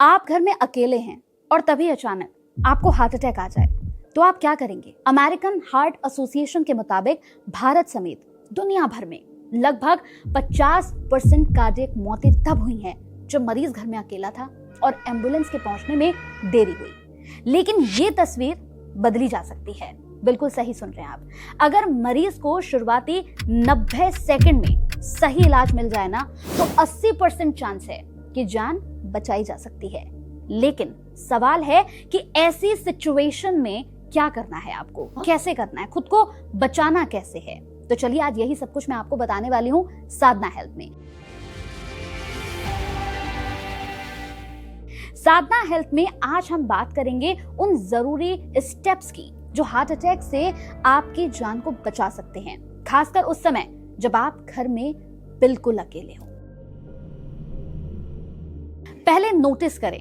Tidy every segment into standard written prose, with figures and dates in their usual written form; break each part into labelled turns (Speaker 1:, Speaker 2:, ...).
Speaker 1: आप घर में अकेले हैं और तभी अचानक आपको हार्ट अटैक आ जाए तो आप क्या करेंगे? अमेरिकन हार्ट एसोसिएशन के मुताबिक भारत समेत दुनिया भर में लगभग 50% कार्डियक मौतें तब हुई हैं जब मरीज घर में अकेला था और एम्बुलेंस के पहुंचने में देरी हुई। लेकिन ये तस्वीर बदली जा सकती है। बिल्कुल सही सुन रहे हैं आप। अगर मरीज को शुरुआती 90 सेकंड में सही इलाज मिल जाए ना तो 80% चांस है कि जान बचाई जा सकती है। लेकिन सवाल है कि ऐसी सिचुएशन में क्या करना है, आपको कैसे करना है, खुद को बचाना कैसे है। तो चलिए आज यही सब कुछ मैं आपको बताने वाली हूं साधना हेल्थ में। साधना हेल्थ में आज हम बात करेंगे उन जरूरी स्टेप्स की जो हार्ट अटैक से आपकी जान को बचा सकते हैं, खासकर उस समय जब आप घर में बिल्कुल अकेले हो। पहले नोटिस करें,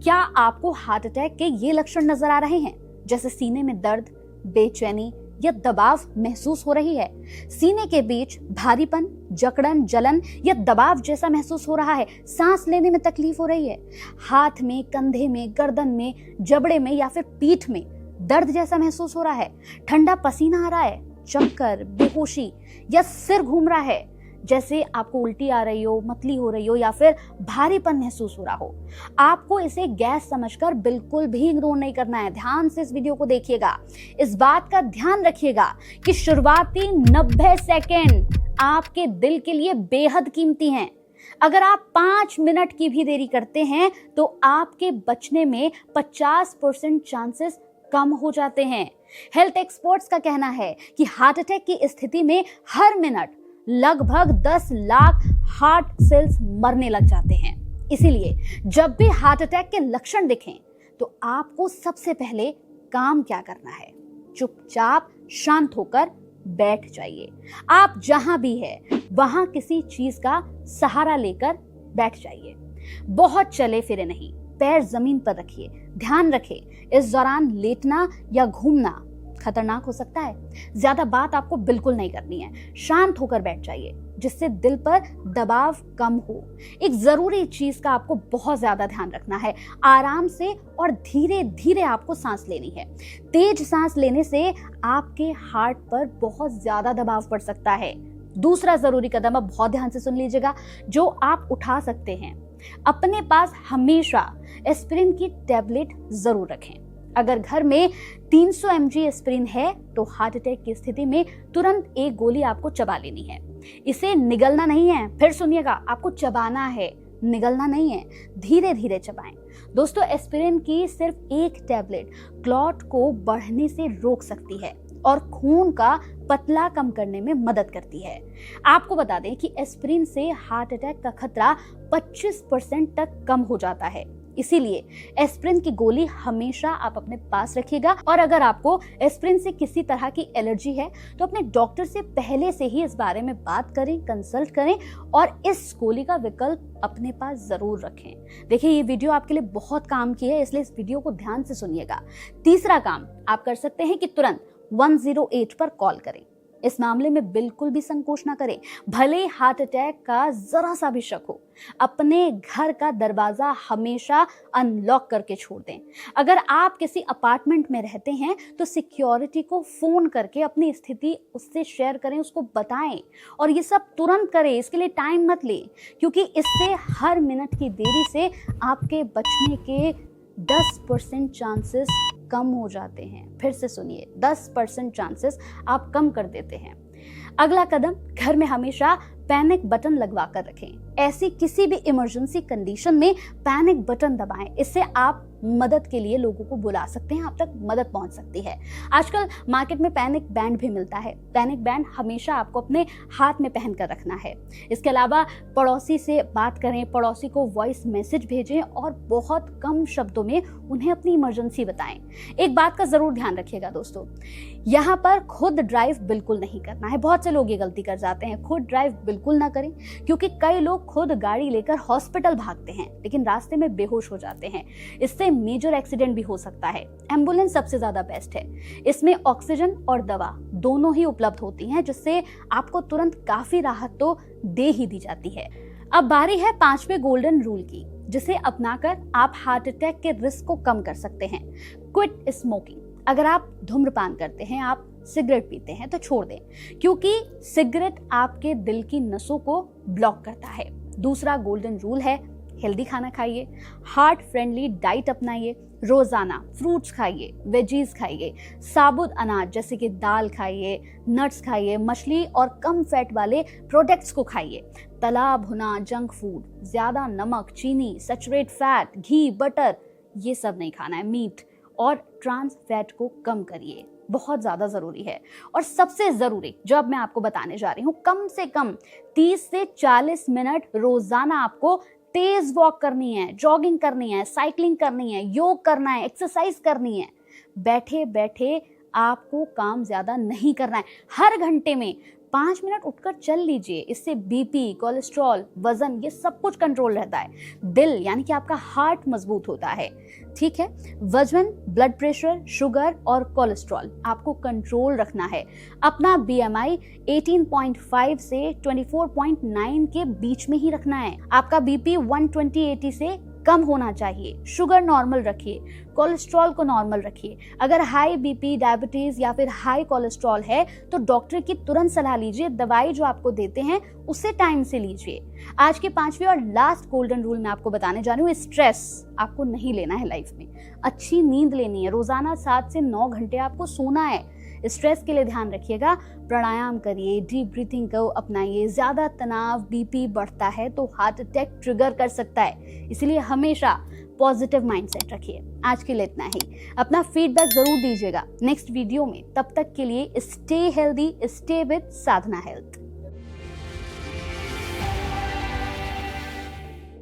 Speaker 1: क्या आपको हार्ट अटैक के ये लक्षण नजर आ रहे हैं, जैसे सीने में दर्द, बेचैनी या दबाव महसूस हो रही है, सीने के बीच भारीपन, जकड़न, जलन या दबाव जैसा महसूस हो रहा है, सांस लेने में तकलीफ हो रही है, हाथ में, कंधे में, गर्दन में, जबड़े में या फिर पीठ में दर्द जैसा महसूस हो रहा है, ठंडा पसीना आ रहा है, चक्कर, बेहोशी या सिर घूम रहा है, जैसे आपको उल्टी आ रही हो, मतली हो रही हो या फिर भारीपन महसूस हो रहा हो। आपको इसे गैस समझकर बिल्कुल भी इग्नोर नहीं करना है। ध्यान से इस वीडियो को देखिएगा। इस बात का ध्यान रखिएगा कि शुरुआती 90 सेकेंड आपके दिल के लिए बेहद कीमती हैं। अगर आप 5 मिनट की भी देरी करते हैं तो आपके बचने में 50% चांसेस कम हो जाते हैं। हेल्थ एक्सपर्ट्स का कहना है कि हार्ट अटैक की स्थिति में हर मिनट लगभग 10 लाख हार्ट सेल्स मरने लग जाते हैं। इसीलिए जब भी हार्ट अटैक के लक्षण दिखें तो आपको सबसे पहले काम क्या करना है? चुपचाप शांत होकर बैठ जाइए। आप जहां भी है वहां किसी चीज का सहारा लेकर बैठ जाइए। बहुत चले फिरे नहीं, पैर जमीन पर रखिए। ध्यान रखें, इस दौरान लेटना या घूमना खतरनाक हो सकता है। ज्यादा बात आपको बिल्कुल नहीं करनी है। शांत होकर बैठ जाइए जिससे दिल पर दबाव कम हो। एक जरूरी चीज का आपको बहुत ज्यादा ध्यान रखना है, आराम से और धीरे धीरे आपको सांस लेनी है। तेज सांस लेने से आपके हार्ट पर बहुत ज्यादा दबाव पड़ सकता है। दूसरा जरूरी कदम, अब बहुत ध्यान से सुन लीजिएगा, जो आप उठा सकते हैं, अपने पास हमेशा एस्पिरिन की टैबलेट जरूर रखें। अगर घर में 300 mg एस्पिरिन है तो हार्ट अटैक की स्थिति में तुरंत एक गोली आपको चबा लेनी है। इसे निगलना नहीं है, फिर सुनिएगा, आपको चबाना है, निगलना नहीं है। धीरे धीरे चबाएं। दोस्तों, एस्पिरिन की सिर्फ एक टैबलेट क्लॉट को बढ़ने से रोक सकती है और खून का पतला कम करने में मदद करती है। आपको बता दें कि एस्पिरिन से हार्ट अटैक का खतरा 25% तक कम हो जाता है। इसीलिए एस्पिरिन की गोली हमेशा आप अपने पास रखिएगा। और अगर आपको एस्पिरिन से किसी तरह की एलर्जी है तो अपने डॉक्टर से पहले से ही इस बारे में बात करें, कंसल्ट करें और इस गोली का विकल्प अपने पास जरूर रखें। देखिए, ये वीडियो आपके लिए बहुत काम की है, इसलिए इस वीडियो को ध्यान से सुनिएगा। तीसरा काम आप कर सकते हैं कि तुरंत 108 पर कॉल करें। इस मामले में बिल्कुल भी संकोच ना करें। भले हार्ट अटैक का जरा सा भी शक हो, अपने घर का दरवाजा हमेशा अनलॉक करके छोड़ दें। अगर आप किसी अपार्टमेंट में रहते हैं तो सिक्योरिटी को फोन करके अपनी स्थिति उससे शेयर करें, उसको बताएं। और ये सब तुरंत करें, इसके लिए टाइम मत लें, क्योंकि इससे हर मिनट की देरी से आपके बचने के 10% चांसेस कम हो जाते हैं। फिर से सुनिए, 10% चांसेस आप कम कर देते हैं। अगला कदम, घर में हमेशा पैनिक बटन लगवा कर रखें। ऐसी किसी भी इमरजेंसी कंडीशन में पैनिक बटन दबाएं। इससे आप मदद के लिए लोगों को बुला सकते हैं, आप तक मदद पहुंच सकती है। आजकल मार्केट में पैनिक बैंड भी मिलता है। पैनिक बैंड हमेशा आपको अपने हाथ में पहन कर रखना है। इसके अलावा पड़ोसी से बात करें, पड़ोसी को वॉइस मैसेज भेजें और बहुत कम शब्दों में उन्हें अपनी इमरजेंसी बताएं। एक बात का जरूर ध्यान रखिएगा दोस्तों, यहाँ पर खुद ड्राइव बिल्कुल नहीं करना है। बहुत से लोग ये गलती कर जाते हैं, खुद ड्राइव बिल्कुल ना करें, क्योंकि कई लोग खुद गाड़ी लेकर हॉस्पिटल भागते हैं लेकिन रास्ते में बेहोश हो जाते हैं। इससे मेजर एक्सीडेंट भी हो सकता है। एम्बुलेंस सबसे ज्यादा बेस्ट है। इसमें ऑक्सीजन और दवा दोनों ही उपलब्ध होती हैं, जिससे आपको तुरंत काफी राहत तो दे ही दी जाती है। अब बारी है 5वें गोल्डन रूल की। जिसे अपनाकर आप हार्ट अटैक के रिस्क को कम कर सकते हैं। Quit smoking. अगर आप धूम्रपान करते हैं, आप सिगरेट पीते हैं तो छोड़ दें, क्योंकि सिगरेट आपके दिल की नसों को ब्लॉक करता है। दूसरा गोल्डन रूल है, हेल्दी खाना खाइए, हार्ट फ्रेंडली डाइट अपनाइए, रोजाना फ्रूट्स खाइए, वेजीज खाइए, साबुत अनाज जैसे कि दाल खाइए, नट्स खाइए, मछली और कम फैट वाले प्रोडक्ट्स को खाइए। तला भुना जंक फूड, ज्यादा नमक, चीनी, सैचुरेट फैट, घी, बटर, ये सब नहीं खाना है। मीट और ट्रांस फैट को कम करिए, बहुत ज्यादा जरूरी है। और सबसे जरूरी जो अब मैं आपको बताने जा रही हूँ, कम से कम 30 से 40 मिनट रोजाना आपको तेज वॉक करनी है, जॉगिंग करनी है, साइकिलिंग करनी है, योग करना है, एक्सरसाइज करनी है। बैठे बैठे आपको काम ज्यादा नहीं करना है। हर घंटे में 5 मिनट उठकर चल लीजिए। इससे बीपी, कोलेस्ट्रॉल, वजन, ये सब कुछ कंट्रोल रहता है। दिल यानी कि आपका हार्ट मजबूत होता है। ठीक है, वजन, ब्लड प्रेशर, शुगर और कोलेस्ट्रॉल आपको कंट्रोल रखना है। अपना बीएमआई 18.5 से 24.9 के बीच में ही रखना है। आपका बीपी 120/80 से कम होना चाहिए। शुगर नॉर्मल रखिए, कोलेस्ट्रॉल को नॉर्मल रखिए। अगर हाई बीपी, डायबिटीज या फिर हाई कोलेस्ट्रॉल है तो डॉक्टर की तुरंत सलाह लीजिए। दवाई जो आपको देते हैं उसे टाइम से लीजिए। आज के 5वें और लास्ट गोल्डन रूल मैं आपको बताने जा रही हूँ, स्ट्रेस आपको नहीं लेना है लाइफ में। अच्छी नींद लेनी है, रोजाना 7 से 9 घंटे आपको सोना है। स्ट्रेस के लिए ध्यान रखिएगा, प्राणायाम करिए, डीप ब्रीथिंग को अपनाइए। ज्यादा तनाव बीपी बढ़ता है तो हार्ट अटैक ट्रिगर कर सकता है, इसलिए हमेशा पॉजिटिव माइंडसेट रखिए। आज के लिए इतना ही। अपना फीडबैक जरूर दीजिएगा नेक्स्ट वीडियो में। तब तक के लिए stay healthy, stay with Sadhana health.